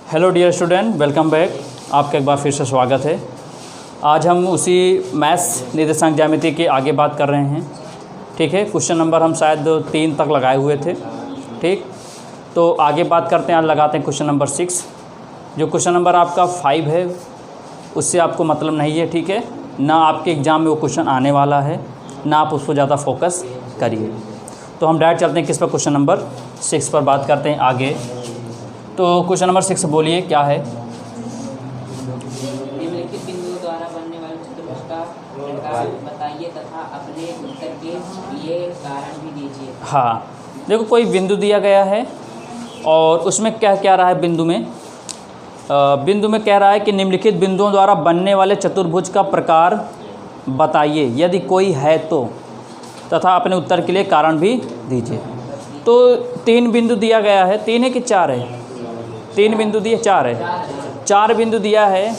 Hello dear student, welcome back. आपका एक बार फिर से स्वागत है। आज हम उसी मैथ्स निर्देशांक ज्यामिति के आगे बात कर रहे हैं। ठीक है, क्वेश्चन नंबर हम शायद 3 तक लगाए हुए थे। ठीक, तो आगे बात करते हैं। आज लगाते हैं क्वेश्चन नंबर 6। जो क्वेश्चन नंबर आपका 5 है उससे आपको मतलब नहीं है। ठीक है, ना आपके एग्ज़ाम में वो क्वेश्चन आने वाला है, ना आप उस पर ज़्यादा फोकस करिए। तो हम डायरेक्ट चलते हैं किस पर, क्वेश्चन नंबर 6 पर बात करते हैं आगे। तो क्वेश्चन नंबर 6 बोलिए क्या है। निम्नलिखित बिंदुओं द्वारा बनने वाले चतुर्भुज का प्रकार बताइए तथा अपने उत्तर के लिए कारण भी दीजिए। हाँ, देखो कोई बिंदु दिया गया है और उसमें क्या क्या रहा है। बिंदु में कह रहा है कि निम्नलिखित बिंदुओं द्वारा बनने वाले चतुर्भुज का प्रकार बताइए यदि कोई है तो, तथा अपने उत्तर के लिए कारण भी दीजिए। तो 3 बिंदु दिया गया है। 3 है कि 4 है? 3 बिंदु दिए, 4 है। 4 बिंदु दिया है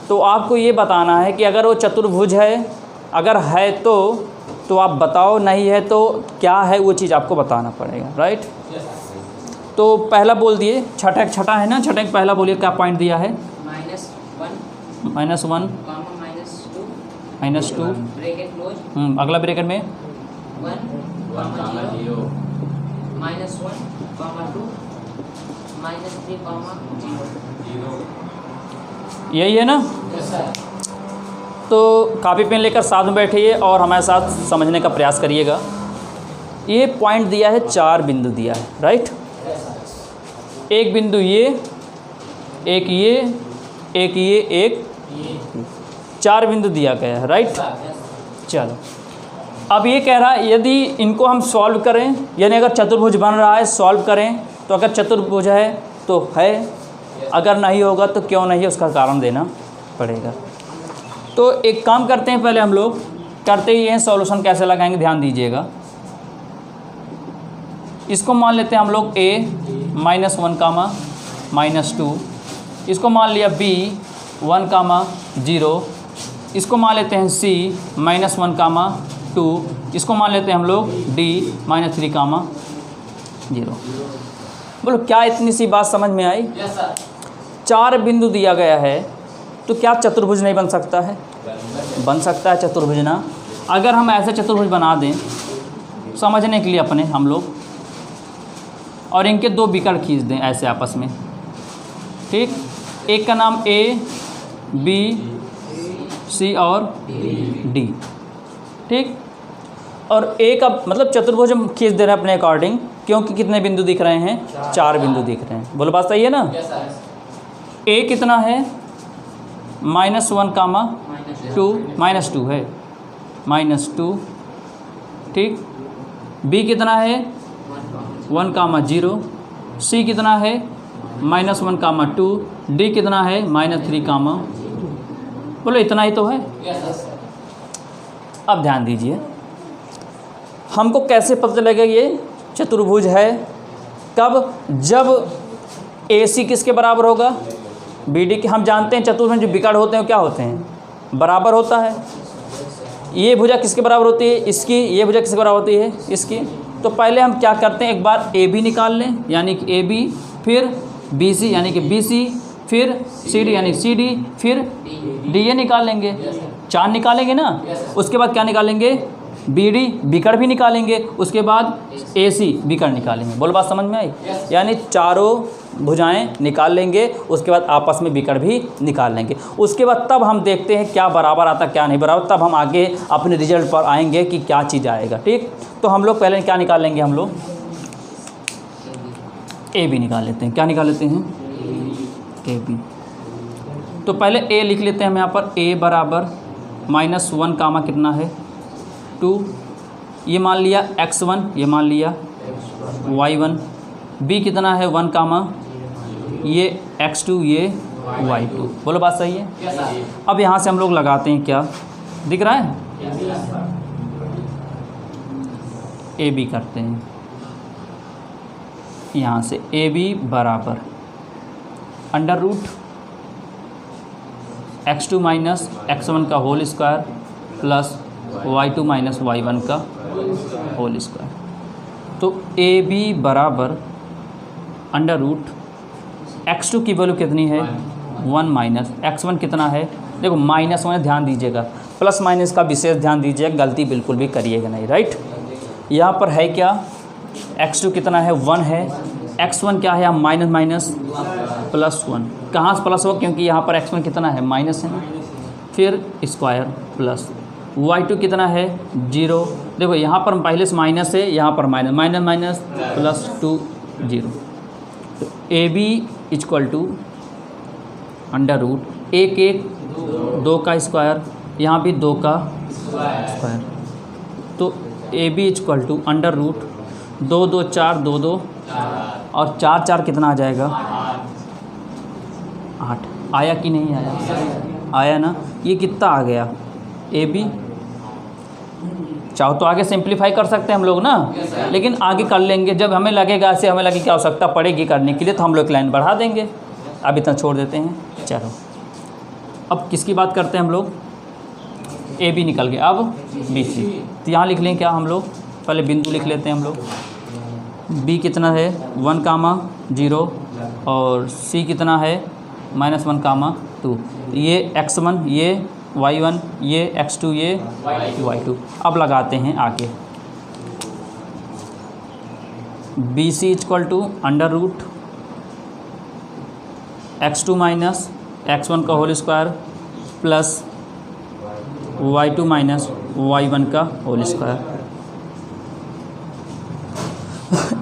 तो आपको ये बताना है कि अगर वो चतुर्भुज है, अगर है तो आप बताओ, नहीं है तो क्या है वो चीज़ आपको बताना पड़ेगा। राइट, तो पहला बोल दिए। छठा है ना, छठा पहला बोलिए क्या पॉइंट दिया है। -1 -2 ब्रैकेट क्लोज। अगला ब्रैकेट में 1 0 -1 2 -3 0। यही है ना। तो कॉपी पेन लेकर साथ में बैठिए और हमारे साथ समझने का प्रयास करिएगा। ये पॉइंट दिया है, 4 बिंदु दिया है। राइट, एक बिंदु ये, एक ये, एक ये, एक 4 बिंदु दिया गया है। राइट, चलो अब ये कह रहा है यदि इनको हम सॉल्व करें, यानी अगर चतुर्भुज बन रहा है सॉल्व करें, तो अगर चतुर्भुज है तो है, अगर नहीं होगा तो क्यों नहीं है उसका कारण देना पड़ेगा। तो एक काम करते हैं, पहले हम लोग करते ही हैं सॉल्यूशन कैसे लगाएंगे, ध्यान दीजिएगा। इसको मान लेते हैं हम लोग a -1, -2। इसको मान लिया b 1, 0। इसको मान लेते हैं c -1, 2। इसको मान लेते हैं हम लोग d -3, 0। बोलो क्या इतनी सी बात समझ में आई? 4 बिंदु दिया गया है तो क्या चतुर्भुज नहीं बन सकता है? बन सकता है चतुर्भुज ना। अगर हम ऐसे चतुर्भुज बना दें समझने के लिए अपने हम लोग, और इनके 2 विकर्ण खींच दें ऐसे आपस में। ठीक, एक का नाम A, B, C और D। ठीक, और A का मतलब चतुर्भुज हम खींच दे रहे हैं अपने अकॉर्डिंग, क्योंकि कितने बिंदु दिख रहे हैं? 4 बिंदु दिख रहे हैं। बोलो बात सही है ना। A कितना है? -1, -2 है, -2। ठीक, B कितना है? 1, 0। C कितना है? -1, 2। D कितना है? -3, बोलो इतना ही तो है। अब ध्यान दीजिए, हमको कैसे पता चलेगा ये चतुर्भुज है? कब? जब AC किसके बराबर होगा? BD के। हम जानते हैं चतुर्भुज जो विकर्ण होते हैं क्या होते हैं? बराबर होता है। ये भुजा किसके बराबर होती है? इसकी। ये भुजा किसके बराबर होती है? इसकी। तो पहले हम क्या करते हैं, एक बार AB निकाल लें यानी कि AB, फिर BC यानी कि BC, फिर CD यानी CD, फिर DA निकाल लेंगे। 4 निकालेंगे ना। उसके बाद क्या निकालेंगे? BD विकर्ण भी निकालेंगे। उसके बाद AC विकर्ण निकालेंगे। बोलो बात समझ में आई? यानी चारों भुजाएं निकाल लेंगे, उसके बाद आपस में विकर्ण भी निकाल लेंगे। उसके बाद तब हम देखते हैं क्या बराबर आता क्या नहीं बराबर, तब हम आगे अपने रिजल्ट पर आएंगे कि क्या चीज़ आएगा। ठीक, तो हम लोग पहले क्या निकाल लेंगे, हम लोग AB निकाल लेते हैं। क्या निकाल लेते हैं? AB। तो पहले A लिख लेते हैं हम यहाँ पर। A बराबर -1, कितना है? 2। ये मान लिया x1, ये मान लिया y1। B कितना है? 1, ये x2, ये y2। बोलो बात सही है। अब यहाँ से हम लोग लगाते हैं, क्या दिख रहा है? AB करते हैं यहाँ से। AB बराबर √ x2 - x1 का whole square plus y2 - y1 का होल स्क्वायर। तो AB बराबर अंडर रूट x2 की वैल्यू कितनी है 1 माइनस x1 कितना है, देखो -1 है, ध्यान दीजिएगा, प्लस माइनस का विशेष ध्यान दीजिएगा, गलती बिल्कुल भी करिएगा नहीं, राइट। यहाँ पर है क्या, x2 कितना है 1 है, x1 क्या है माइनस माइनस +1, कहाँ से प्लस हो, क्योंकि यहाँ पर x1 कितना है माइनस है ना, फिर स्क्वायर प्लस y2 कितना है 0, देखो यहाँ पर पहले से माइनस है, यहाँ पर माइनस माइनस माइनस +2 0, तो AB equal to under root 1 1 2 का स्क्वायर, यहाँ भी 2 का स्क्वायर, तो AB equal to under root 2 2 4 2 2 और 4 4 कितना आ जाएगा 8, आया कि नहीं आया, आया ना। ये कितना आ गया AB, चाहो तो आगे सिंप्लीफाई कर सकते हैं हम लोग ना, लेकिन आगे कर लेंगे जब हमें लगेगा, ऐसे हमें लगे क्या आवश्यकता पड़ेगी करने के लिए तो हम लोग एक लाइन बढ़ा देंगे, अब इतना छोड़ देते हैं। चलो अब किसकी बात करते हैं हम लोग, AB निकल गया, अब BC, तो यहाँ लिख लें क्या हम लोग, पहले बिंदु लिख लेते हैं हम लोग, B कितना है 1, 0 और C कितना है -1, 2, ये x1 ये y1 ये x2 ये y2। अब लगाते हैं आगे, BC equal to under root x2 minus x1 का whole square plus y2 minus y1 का होल स्क्वायर,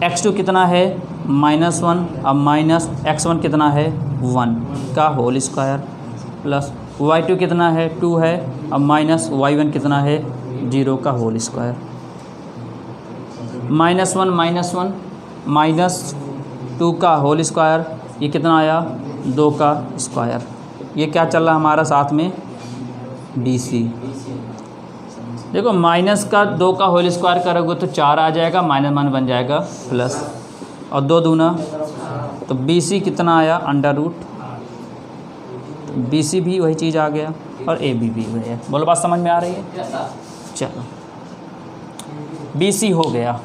x2 कितना है -1, अब माइनस x1 कितना है 1 का होल स्क्वायर प्लस y2 कितना है 2 है, अब माइनस y1 कितना है 0 का होल स्क्वायर, -1 -2 का होल स्क्वायर, ये कितना आया 2 का स्क्वायर, ये क्या चल रहा है हमारा साथ में BC, देखो माइनस का 2 का होल स्क्वायर करोगे तो 4 आ जाएगा, -1 बन जाएगा प्लस और 2 दूना, तो BC कितना आया अंडर रूट, BC भी वही चीज़ आ गया और AB भी वही है। बोलो बात समझ में आ रही है, चलो BC हो गया।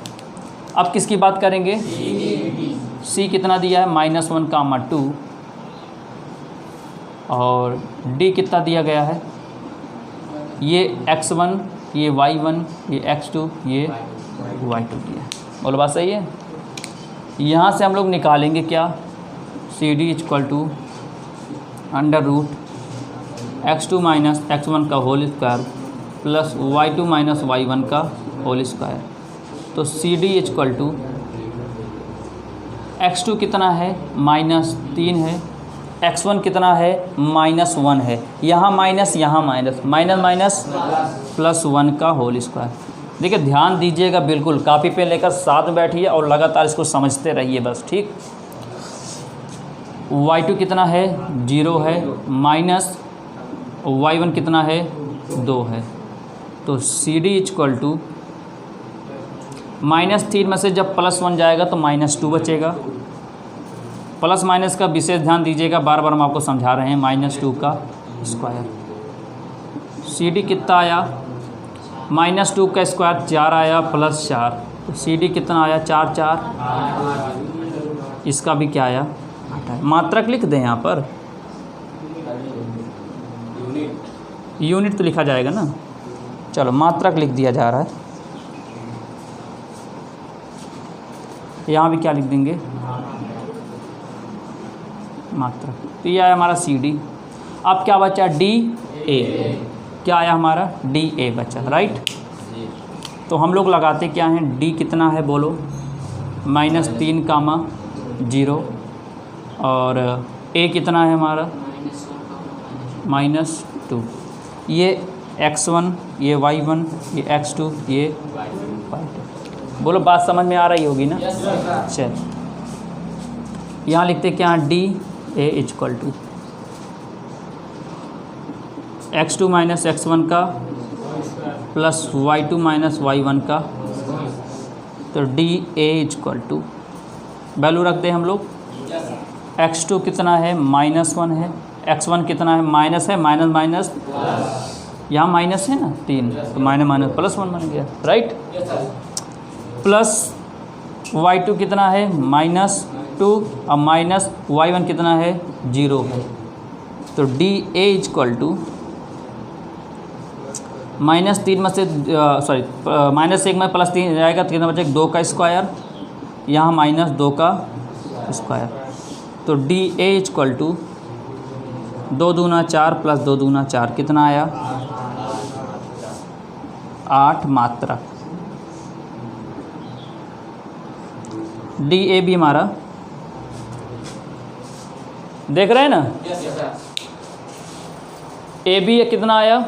अब किसकी बात करेंगे, C कितना दिया है -1, 2 और D कितना दिया गया है, ये x1 ये y1 ये x2 ये y2 दिया, बोलो बात सही है। यहाँ से हम लोग निकालेंगे क्या, CD equal to under root x2 minus x1 का whole square plus y2 minus y1 का होल स्क्वायर, तो CD इक्वल टू x2 कितना है -3 है, x1 कितना है -1 है, यहाँ माइनस यहाँ माइनस माइनस +1 का होल स्क्वायर। देखिए ध्यान दीजिएगा, बिल्कुल कॉपी पे लेकर साथ में बैठिए और लगातार इसको समझते रहिए बस, ठीक। y2 कितना है 0 है, माइनस y1 कितना है 2 है, तो CD इक्वल टू -3 में से जब +1 जाएगा तो -2 बचेगा, प्लस माइनस का विशेष ध्यान दीजिएगा, बार बार हम आपको समझा रहे हैं, -2 का स्क्वायर, CD कितना आया -2 का स्क्वायर 4 आया प्लस 4, तो CD कितना आया 4 4, इसका भी क्या आया 8, मात्रक लिख दें यहाँ पर, यूनिट तो लिखा जाएगा ना, चलो मात्रक लिख दिया जा रहा है, यहाँ भी क्या लिख देंगे मात्रक, तो ये आया हमारा CD। अब क्या बचा DA, क्या आया हमारा DA बचा, राइट। तो हम लोग लगाते क्या हैं, D कितना है बोलो -3, 0 और A कितना है हमारा -2, ये x1 ये y1 ये x2 ये y2, बोलो बात समझ में आ रही होगी ना। चल यहाँ लिखते क्या हैं, DA equal to x2 minus x1 का प्लस y2 माइनस y1 का, तो DA इक्वल टू वैल्यू रखते हैं हम लोग, x2 कितना है -1 है, x1 कितना है माइनस है, माइनस माइनस यहाँ माइनस है ना 3, तो माइनस +1 बन गया, राइट। प्लस y2 कितना है 2 और माइनस y1 कितना है 0 है। तो डी ए इक्वल टू -3 में से -1 में +3 जाएगा तो कितना बचेगा 2 का स्क्वायर, यहाँ -2 का स्क्वायर। तो डी ए इक्वल टू 2 दूना 4 + 2 दूना 4 कितना आया 8 मात्रक। डी ए भी हमारा देख रहे हैं ना, ए बी कितना आया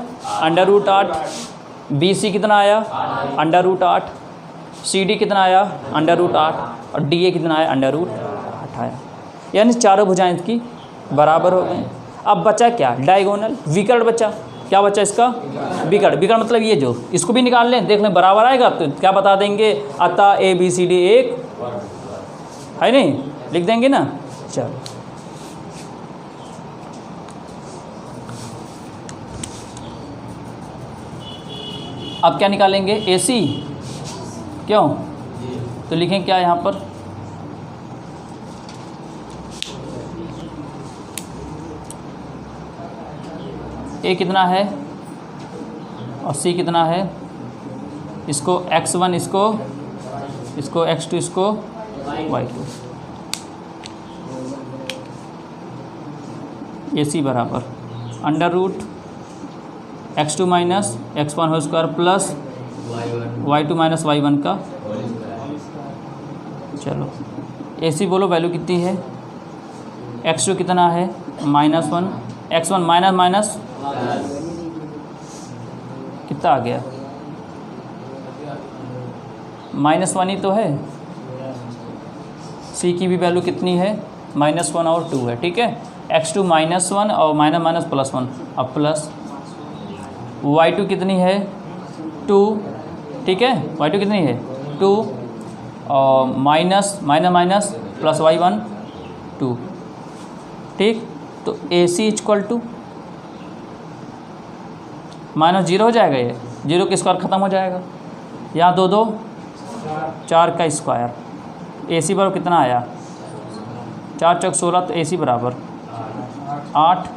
√8, बी सी कितना आया √8, सी डी कितना आया √8 और डी ए कितना आया √8 आया। यानी चारों भुजाएं इसकी बराबर हो गई। अब बचा क्या डायगोनल विकर्ण बचा। क्या बचा इसका विकर्ण। विकर्ण मतलब ये जो इसको भी निकाल लें, देख लें बराबर आएगा तो क्या बता देंगे, अतः ए बी सी डी एक है नहीं, लिख देंगे ना। चलो अब क्या निकालेंगे ए सी, क्यों तो लिखें क्या यहाँ पर ए कितना है और सी कितना है, इसको x1 इसको x2 इसको y2, ए सी बराबर √x2 - x1 whole square plus y2 - y1 का। चलो ए सी बोलो वैल्यू कितनी है, x2 कितना है -1, x1 माइनस कितना आ गया -1 ही तो है। सी की भी वैल्यू कितनी है -1 और 2 है, ठीक है। x2 -1 और माइनस +1 अब प्लस y2 कितनी है 2, ठीक है। y2 कितनी है 2 और माइनस प्लस y1 2, ठीक। तो ए सी इक्वल टू -0 हो जाएगा, ये 0 का स्क्वायर ख़त्म हो जाएगा, यहाँ 2 2 4 का स्क्वायर। ए सी बराबर कितना आया 4 × 16, तो ए सी बराबर 8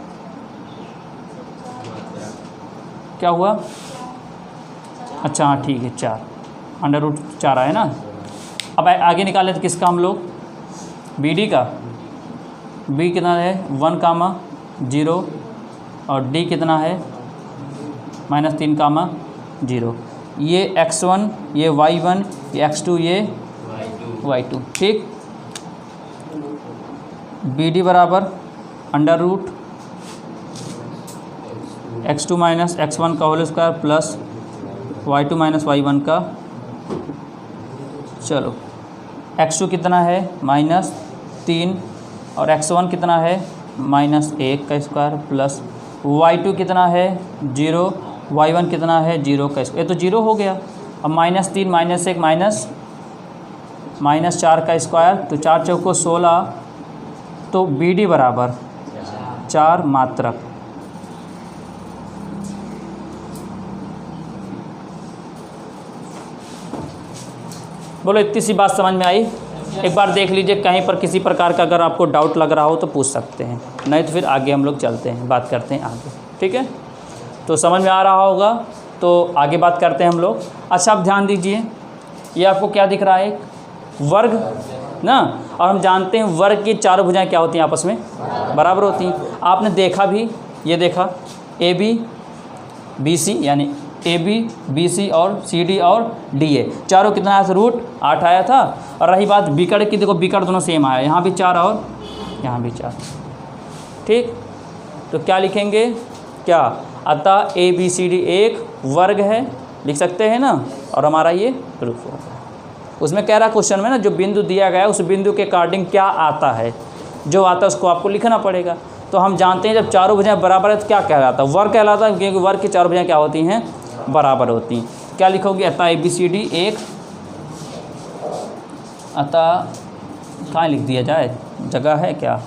क्या हुआ, अच्छा हाँ ठीक है 4 √4 आया ना। अब आगे निकाले तो किसका हम लोग बी डी का, बी कितना है 1, 0 और डी कितना है -3, 0। ये x1 ये y1 ये x2 ये y2, ठीक। बी डी बराबर √x2 - x1 का whole square plus y2 - y1 का। चलो x2 कितना है -3 और x1 कितना है -1 का स्क्वायर प्लस y2 कितना है 0, y1 कितना है 0 का स्क्वायर। ये तो 0 हो गया। अब -3 -1 -4 का स्क्वायर, तो 4 चौको 16, तो बी डी बराबर 4 मात्रक। बोलो इतनी सी बात समझ में आई। एक बार देख लीजिए, कहीं पर किसी प्रकार का अगर आपको डाउट लग रहा हो तो पूछ सकते हैं, नहीं तो फिर आगे हम लोग चलते हैं, बात करते हैं आगे, ठीक है। तो समझ में आ रहा होगा, तो आगे बात करते हैं हम लोग। अच्छा आप ध्यान दीजिए, ये आपको क्या दिख रहा है वर्ग ना, और हम जानते हैं वर्ग की चारों भुजाएं क्या होती हैं आपस में बराबर होती हैं। आपने देखा भी, ये देखा ए बी बी सी, यानी ए बी बी सी और सी डी और डी ए चारों कितना आया था √8 आया था। और रही बात विकर्ण की, देखो विकर्ण दोनों सेम आया, यहाँ भी 4 और यहाँ भी 4, ठीक। तो क्या लिखेंगे, क्या अतः ए बी सी डी एक वर्ग है, लिख सकते हैं ना। और हमारा ये प्रूफ होगा। उसमें कह रहा क्वेश्चन में ना, जो बिंदु दिया गया है उस बिंदु के अकॉर्डिंग क्या आता है, जो आता है उसको आपको लिखना पड़ेगा। तो हम जानते हैं जब चारों भुजाएं बराबर है तो क्या कहलाता है, वर्ग कहलाता है, क्योंकि वर्ग की चारों भुजाएं क्या होती हैं बराबर होती हैं। क्या लिखोगे, अतः ए बी सी डी एक, अतः कहाँ लिख दिया जाए, जगह है क्या,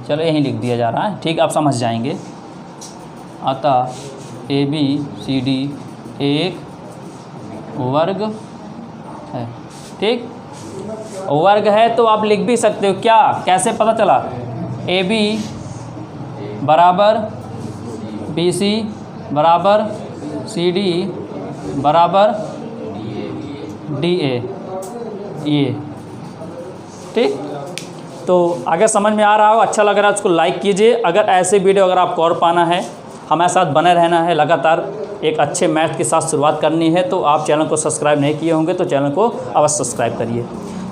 चलो यहीं लिख दिया जा रहा है, ठीक। आप समझ जाएंगे, अतः ए बी सी डी एक वर्ग है, ठीक। वर्ग है तो आप लिख भी सकते हो। क्या, कैसे पता चला? AB बराबर BC बराबर CD बराबर DA, ये ठीक। तो अगर समझ में आ रहा हो, अच्छा लग रहा है, उसको लाइक कीजिए। अगर ऐसे वीडियो अगर आपको और पाना है, हमारे साथ बने रहना है, लगातार एक अच्छे मैथ के साथ शुरुआत करनी है, तो आप चैनल को सब्सक्राइब नहीं किए होंगे तो चैनल को अवश्य सब्सक्राइब करिए।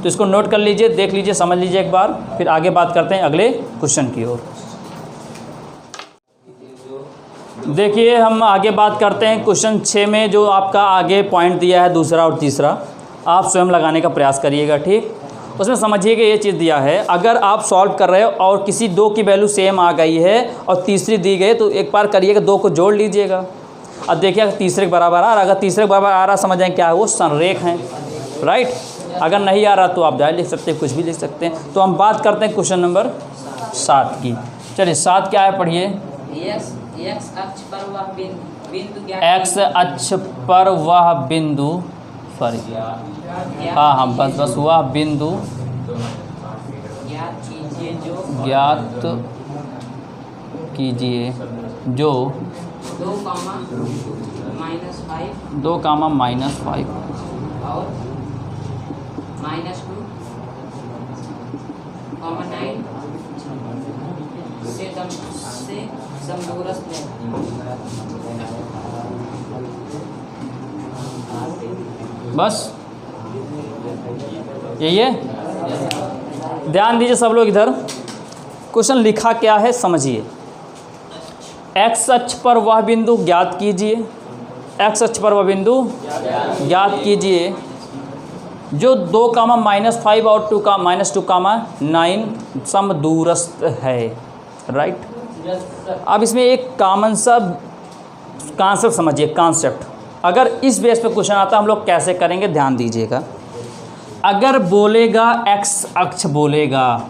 तो इसको नोट कर लीजिए, देख लीजिए, समझ लीजिए एक बार, फिर आगे बात करते हैं अगले क्वेश्चन की ओर। देखिए हम आगे बात करते हैं क्वेश्चन 6 में, जो आपका आगे पॉइंट दिया है दूसरा और तीसरा, आप स्वयं लगाने का प्रयास करिएगा, ठीक। उसमें समझिएगा ये चीज़ दिया है, अगर आप सॉल्व कर रहे हो और किसी दो की वैल्यू सेम आ गई है और तीसरी दी गई, तो एक बार करिएगा, दो को जोड़ लीजिएगा। अब देखिए अगर तीसरे के बराबर आ रहा, अगर तीसरे के बराबर आ रहा, समझ जाएं क्या है, वो संरेख हैं, राइट। अगर नहीं आ रहा तो आप डायरेक्ट लिख सकते हैं, कुछ भी लिख सकते हैं। तो हम बात करते हैं क्वेश्चन नंबर 7 की। चलिए 7 क्या है, पढ़िए। एक्स अक्ष पर वह बिंदु एक्स अक्ष पर वह बिंदु, सॉरी, हाँ बस वह बिंदु ज्ञात कीजिए जो 2, -5 2, -5 और -2, 9 से समदूरस्थ है। बस यही है। ध्यान दीजिए सब लोग, इधर क्वेश्चन लिखा क्या है समझिए। एक्स अक्ष पर वह बिंदु ज्ञात कीजिए, एक्स अक्ष पर वह बिंदु ज्ञात कीजिए जो 2, -5 और 2, -2, 9 समदूरस्थ है, राइट। अब इसमें एक कॉमन सा कॉन्सेप्ट समझिए, कॉन्सेप्ट। अगर इस बेस पे क्वेश्चन आता हम लोग कैसे करेंगे, ध्यान दीजिएगा। अगर बोलेगा एक्स अक्ष बोलेगा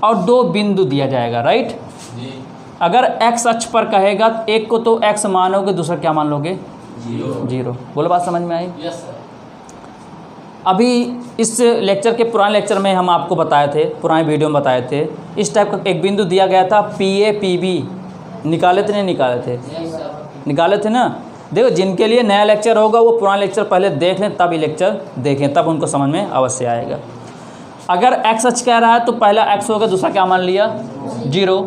और 2 बिंदु दिया जाएगा, राइट। अगर एक्स अक्ष पर कहेगा एक को तो एक्स मानोगे, दूसरा क्या मान लोगे? 0। बोलो, बात समझ में आई? अभी इस लेक्चर के पुराने लेक्चर में हम आपको बताए थे, पुराने वीडियो में बताए थे, इस टाइप का एक बिंदु दिया गया था, PA PB निकाले थे नहीं निकाले थे? निकाले थे ना। देखो जिनके लिए नया लेक्चर होगा वो पुराना लेक्चर पहले देख लें, तब ये लेक्चर देखें, तब उनको समझ में अवश्य आएगा। अगर एक्स अक्ष कह रहा है तो पहला एक्स होगा, दूसरा क्या मान लिया? 0।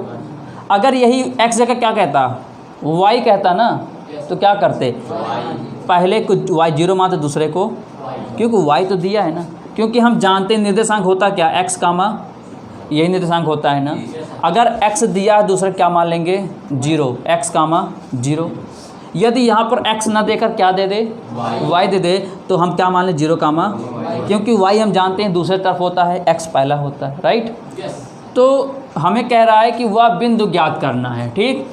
अगर यही एक्स जगह क्या कहता, वाई कहता ना, तो क्या करते? पहले को वाई 0 मानते, दूसरे को, क्योंकि वाई तो दिया है ना। क्योंकि हम जानते हैं निर्देशांक होता क्या, एक्स कामा यही निर्देशांक होता है ना। अगर एक्स दिया है, दूसरे क्या मान लेंगे? 0, एक्स कामा 0। यदि यहाँ पर x ना देकर क्या दे दे? y दे दे, तो हम क्या मान लें? 0, क्योंकि y हम जानते हैं दूसरे तरफ होता है, x पहला होता है, राइट। तो हमें कह रहा है कि वह बिंदु ज्ञात करना है, ठीक।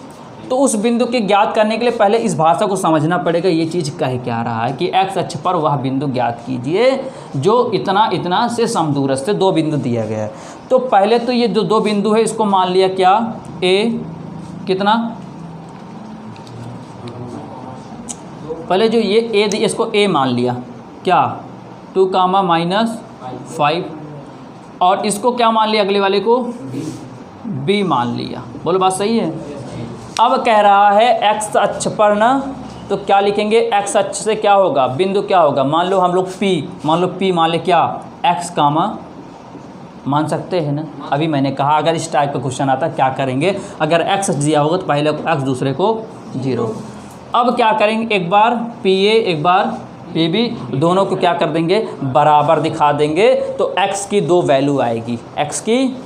तो उस बिंदु के ज्ञात करने के लिए पहले इस भाषा को समझना पड़ेगा, ये चीज़ कह क्या रहा है कि x अक्ष पर वह बिंदु ज्ञात कीजिए जो इतना इतना से समदूरस्थ से 2 बिंदु दिया गया है। तो पहले तो ये जो 2 बिंदु है इसको मान लिया क्या? a कितना, पहले जो ये a इसको a मान लिया, क्या? 2, -5 और इसको क्या मान लिया? अगले वाले को b मान लिया। बोलो बात सही है। अब कह रहा है x अक्ष पर ना, तो क्या लिखेंगे? x अक्ष से क्या होगा? बिंदु क्या होगा? मान लो हम लोग p मान ले क्या? x, मान सकते हैं ना। अभी मैंने कहा अगर इस टाइप का क्वेश्चन आता क्या करेंगे, अगर x दिया होगा तो पहले को x, दूसरे को 0। अब क्या करेंगे? एक बार PA एक बार PB, दोनों को क्या कर देंगे? बराबर दिखा देंगे, तो x की 2 वैल्यू आएगी, x की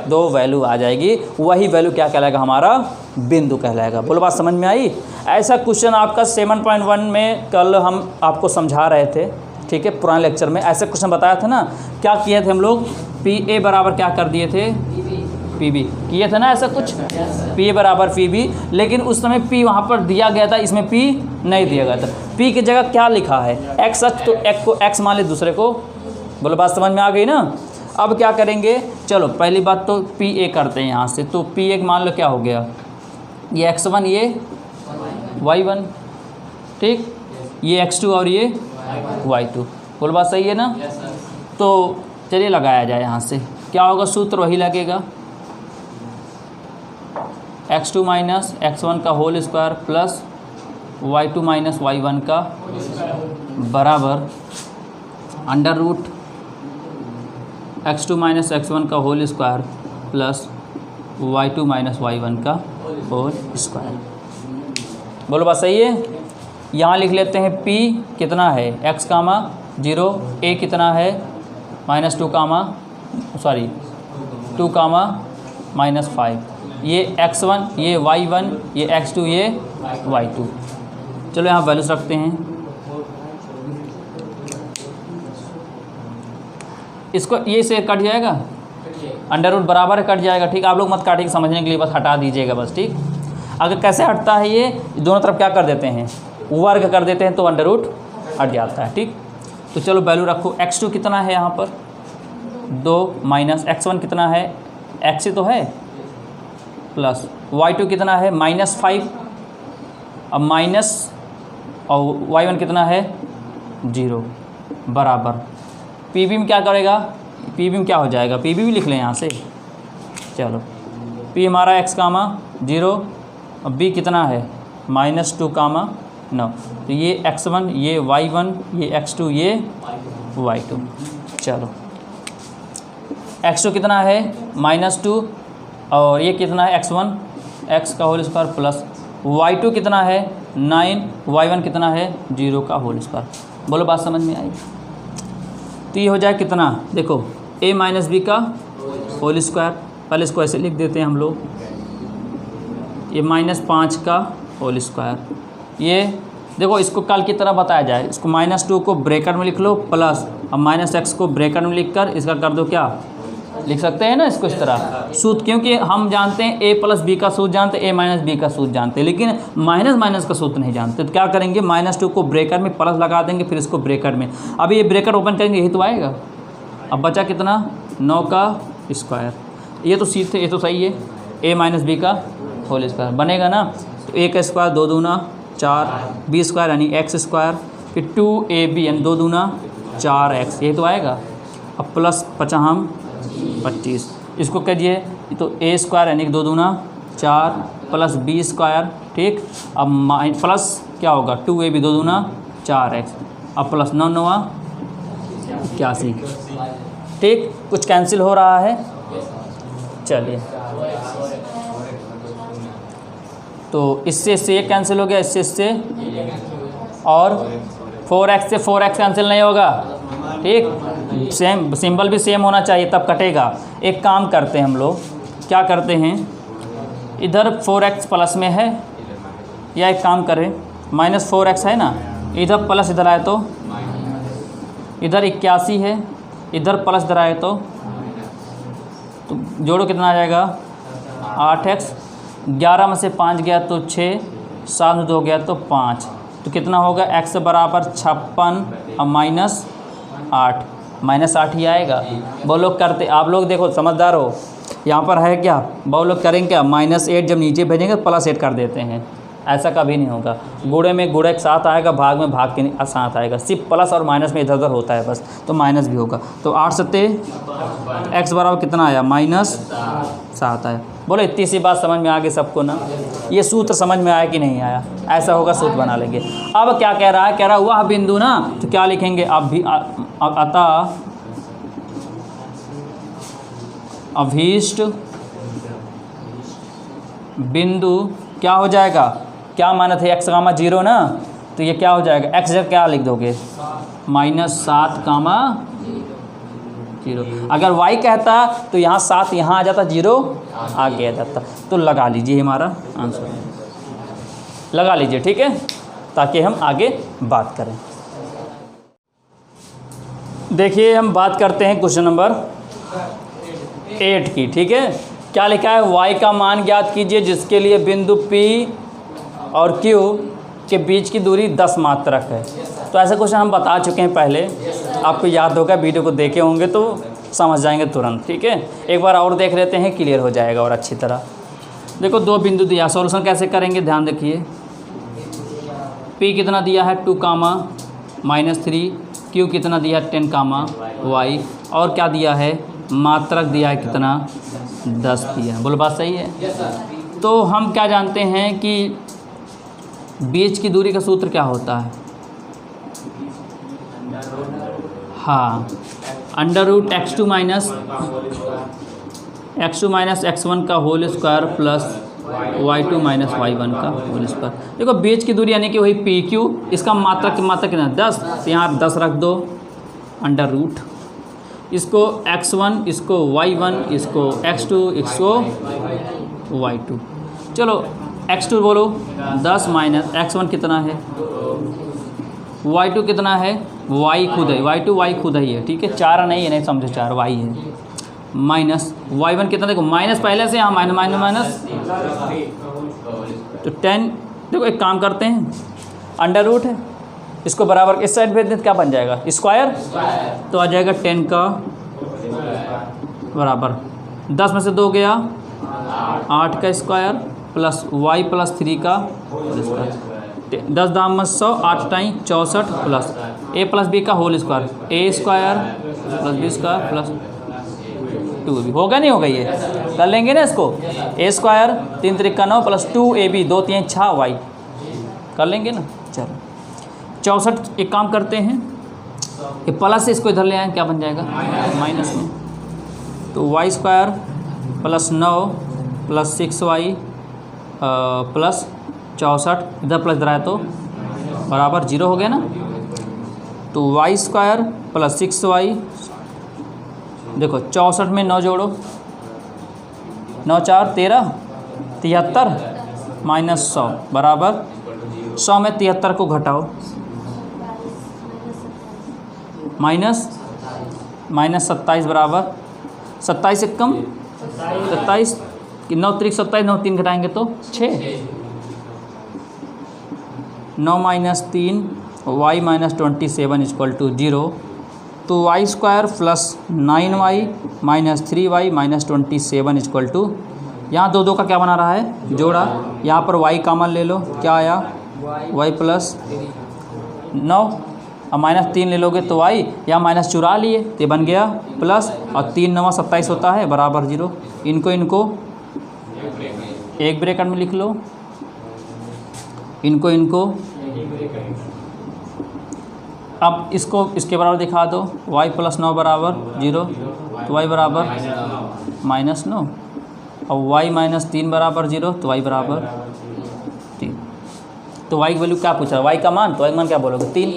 2 वैल्यू आ जाएगी। वही वैल्यू क्या कहलाएगा? हमारा बिंदु कहलाएगा। बोलो बात समझ में आई? ऐसा क्वेश्चन आपका 7.1 में कल हम आपको समझा रहे थे, ठीक है, पुराने लेक्चर में ऐसे क्वेश्चन बताया था ना। क्या किए थे हम लोग? PA बराबर क्या कर दिए थे? PB किए थे ना, ऐसा कुछ, PA बराबर PB। लेकिन उस समय P वहाँ पर दिया गया था, इसमें P नहीं दिया गया था। P की जगह क्या लिखा है? x अक्ष, तो x को x मान ले, दूसरे को। बोलो बात समझ में आ गई ना। अब क्या करेंगे? चलो पहली बात तो PA करते हैं यहाँ से। तो PA मान लो क्या हो गया? ये x1, ये y1, ठीक, ये x2 और ये y2। बोलो बात सही है ना। तो चलिए लगाया जाए यहाँ से। क्या होगा, सूत्र वही लगेगा, x2 माइनस x1 का whole square plus y2 minus y1 का बराबर under root x2 minus x1 का whole square plus y2 minus y1 का होल स्क्वायर। बोलो बात सही है। यहाँ लिख लेते हैं p कितना है x कामा 0, a कितना है -2 कामा 2 कामा -5, ये x1 ये y1 ये x2 ये y2। चलो यहाँ वैल्यूज रखते हैं। इसको ये से कट जाएगा, अंडर रूट बराबर कट जाएगा। ठीक, आप लोग मत काटिए, समझने के लिए बस हटा दीजिएगा बस। ठीक, अगर कैसे हटता है ये दोनों तरफ क्या कर देते हैं, वर्ग कर देते हैं तो अंडर रूट हट जाता है। ठीक, तो चलो वैल्यू रखो। x2 कितना है यहाँ पर 2 माइनस x1 कितना है x ही तो है प्लस y2 कितना है -5, अब माइनस और y1 कितना है 0 बराबर पी बी में क्या करेगा, पी बी में क्या हो जाएगा, पी बी भी लिख लें यहाँ से। चलो पी हमारा x कामा 0 और बी कितना है -2 कामा 9, तो ये x1 ये y1 ये x2 ये y2। चलो x2 कितना है -2 और ये कितना है x1 x का होल स्क्वायर प्लस y2 कितना है 9, y1 कितना है 0 का होल स्क्वायर। बोलो बात समझ में आई। तो ये हो जाए कितना, देखो a माइनस बी का होल स्क्वायर, पहले इसको ऐसे लिख देते हैं हम लोग, ये -5 का होल स्क्वायर। ये देखो इसको कल की तरह बताया जाए, इसको -2 को ब्रैकेट में लिख लो प्लस अब -x को ब्रैकेट में लिख कर इसका कर दो क्या, लिख सकते हैं ना इसको इस तरह सूत्र, क्योंकि हम जानते हैं a प्लस बी का सूत्र जानते हैं, a माइनस बी का सूत्र जानते हैं, लेकिन माइनस माइनस का सूत्र नहीं जानते। तो क्या करेंगे, -2 को ब्रैकेट में प्लस लगा देंगे, फिर इसको ब्रैकेट में, अब ये ब्रैकेट ओपन करेंगे यही तो आएगा। अब बचा कितना 9 का स्क्वायर, ये तो सीधे ये तो सही है, a माइनस बी का होल स्क्वायर बनेगा ना। तो a का स्क्वायर 2 दूना 4, b स्क्वायर यानी x स्क्वायर, फिर 2ab यानी 2 दूना 4x, यही तो आएगा। अब प्लस 55 25, इसको करिए तो a स्क्वायर यानी 2 दूना 4 प्लस b स्क्वायर। ठीक, अब प्लस क्या होगा 2ab 2 दूना 4x, अब प्लस 9 9 81। ठीक, कुछ कैंसिल हो रहा है, चलिए तो इससे ये कैंसिल हो गया, इससे और 4x से 4x कैंसिल नहीं होगा। ठीक, सेम सिंबल भी सेम होना चाहिए तब कटेगा। एक काम करते हैं हम लोग, क्या करते हैं, इधर 4x प्लस में है, या एक काम करें -4x है ना, इधर प्लस इधर आए तो इधर 81 है, इधर प्लस इधर आए तो जोड़ो कितना आ जाएगा 8x, 11 में से 5 गया तो 6, 7 में 2 गया तो 5, तो कितना होगा x बराबर 56 और -8 ही आएगा। वो लोग करते, आप लोग देखो समझदार हो, यहाँ पर है क्या, वो लोग करेंगे क्या, -8 जब नीचे भेजेंगे +8 कर देते हैं, ऐसा कभी नहीं होगा। गुणे में गुणे के साथ आएगा, भाग में भाग के साथ आएगा, सिर्फ प्लस और माइनस में इधर उधर होता है बस, तो माइनस भी होगा। तो 8 सत्ते x बराबर कितना आया -7 आया। बोलो इतनी सी बात समझ में आ गई सबको ना, ये सूत्र समझ में आया कि नहीं आया, ऐसा होगा सूत्र बना लेंगे। अब क्या कह रहा है, कह रहा वह बिंदु ना, तो क्या लिखेंगे अब भी अतः अभीष्ट बिंदु क्या हो जाएगा, क्या माना थे x, 0 ना, तो ये क्या हो जाएगा x जगह क्या लिख दोगे -7, 0। अगर y कहता तो यहाँ 7 यहाँ आ जाता, 0 आगे आ जाता। तो लगा लीजिए हमारा आंसर, लगा लीजिए ठीक है, ताकि हम आगे बात करें। देखिए हम बात करते हैं क्वेश्चन नंबर 8 की। ठीक है, क्या लिखा है, y का मान ज्ञात कीजिए जिसके लिए बिंदु P और Q के बीच की दूरी 10 मात्रक है। तो ऐसा क्वेश्चन हम बता चुके हैं पहले, आपको याद होगा, वीडियो को देखे होंगे तो समझ जाएंगे तुरंत। ठीक है, एक बार और देख लेते हैं, क्लियर हो जाएगा और अच्छी तरह। देखो 2 बिंदु दिया, सॉल्यूशन कैसे करेंगे ध्यान रखिए। P कितना दिया है 2, -3, क्यू कितना दिया है 10 कामा वाई, और क्या दिया है मात्रक दिया है कितना 10 दिया है। बोलो बात सही है। तो हम क्या जानते हैं कि बीच की दूरी का सूत्र क्या होता है? हाँ, under root x2 minus x1 का whole square plus y2 minus y1 का होल स्क्वायर। देखो बीच की दूरी यानी कि वही पी क्यू, इसका मात्रक कितना 10, तो यहाँ 10 रख दो अंडर रूट, इसको x1, इसको y1, इसको x2, इसको y2। चलो x2 बोलो 10 माइनस x1 कितना है, y2 कितना है, y खुद है, y खुद ही है, ठीक है, 4 नहीं है, नहीं समझे 4 y है, माइनस y1 कितना, देखो माइनस पहले से, यहाँ माइनस तो 10। देखो एक काम करते हैं, अंडर रूट है, इसको बराबर इस साइड भेज दें तो क्या बन जाएगा स्क्वायर, तो आ जाएगा 10 का बराबर 10 में से 2 गया 8 का स्क्वायर प्लस y प्लस 3 का स्क्वायर, 10 दाम में 100, 8 time 64 plus a plus b का whole square, a square plus b square plus 2b। होगा नहीं होगा, ये कर लेंगे ना इसको, a स्क्वायर 3 3 का 9 प्लस 2ab 2 3 6 y कर लेंगे ना। चलो 64, एक काम करते हैं, ये प्लस से इसको इधर ले आए, क्या बन जाएगा माइनस में, तो y square plus 9 plus 6y plus 64, इधर प्लस इधर आया तो बराबर 0 हो गया ना। तो y स्क्वायर प्लस 6y, देखो 64 में 9 जोड़ो, 9 4 13 73 माइनस 100 बराबर 100 में 73 को घटाओ, माइनस 27 बराबर 27 से कम 27 कि 9 3 27, 9 3 घटाएंगे तो 6, 9 minus 3 y minus 27 equal to 0। तो y square plus 9y minus 3y minus 27 equal to, यहाँ 2 2 का क्या बना रहा है जोड़ा, यहाँ पर y कॉमन ले लो, क्या आया y प्लस 9, अब माइनस 3 ले लोगे तो y, यहाँ माइनस चुरा लिए तो बन गया प्लस, और 3 9 27 होता है बराबर 0। इनको एक ब्रैकेट में लिख लो, इनको अब इसको इसके बराबर दिखा दो, y प्लस 9 बराबर 0, तो y बराबर माइनस 9, और y माइनस 3 बराबर 0, तो y बराबर 3। तो y की वैल्यू क्या पूछा, y का मान, तो y मान क्या बोलोगे 3,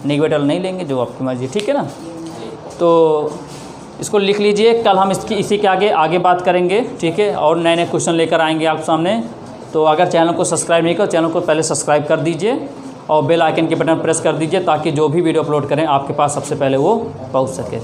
नेगेटिव नहीं लेंगे, जो आपकी मर्जी, ठीक है ना। तो इसको लिख लीजिए, कल हम इसी के आगे बात करेंगे, ठीक है, और नए क्वेश्चन लेकर आएंगे आप सामने। तो अगर चैनल को सब्सक्राइब नहीं करो, चैनल को पहले सब्सक्राइब कर दीजिए और बेल आइकन के बटन प्रेस कर दीजिए, ताकि जो भी वीडियो अपलोड करें आपके पास सबसे पहले वो पहुंच सके।